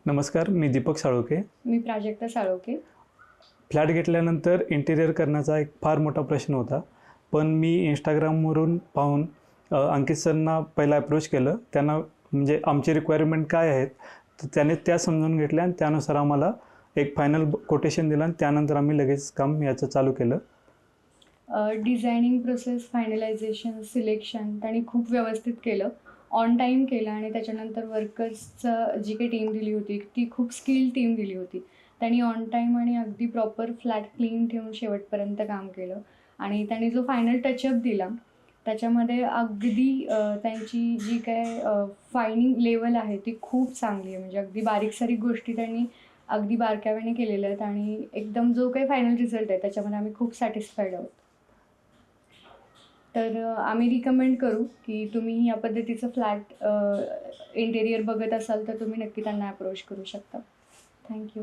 नमस्कार, मी दीपक साळोखे. मी प्राजक्ता साळोखे. फ्लॅट घेतल्यानंतर इंटिरियर करण्याचा एक फार मोठा प्रश्न होता. पण मी इंस्टाग्रामवरून पाहून अंकित सरना पहिला अप्रोच केलं. त्यांना म्हणजे आमची रिक्वायरमेंट काय आहेत तर त्याने त्या समजून घेतल्या आणि त्यानुसार आम्हाला एक फायनल कोटेशन दिलं आणि त्यानंतर आम्ही लगेच काम याचं चालू केलं. डिझायनिंग प्रोसेस, फायनलायझेशन, सिलेक्शन त्यांनी खूप व्यवस्थित केलं, ऑन टाईम केलं आणि त्याच्यानंतर वर्कर्सचं जी काही टीम दिली होती ती खूप स्किल्ड टीम दिली होती. त्यांनी ऑन टाईम आणि अगदी प्रॉपर फ्लॅट क्लीन ठेवून शेवटपर्यंत काम केलं आणि त्यांनी जो फायनल टचअप दिला त्याच्यामध्ये अगदी त्यांची जी काय फायनिंग लेवल आहे ती खूप चांगली आहे. म्हणजे अगदी बारीक सारीक गोष्टी त्यांनी अगदी बारकाव्याने केलेल्या आहेत आणि एकदम जो काही फायनल रिझल्ट आहे त्याच्यामध्ये आम्ही खूप सॅटिस्फाईड आहोत. तर आम्ही रिकमेंड करू की तुम्ही या पद्धतीचं फ्लॅट इंटेरियर बघत असाल तर तुम्ही नक्की त्यांना अप्रोच करू शकता. थँक्यू.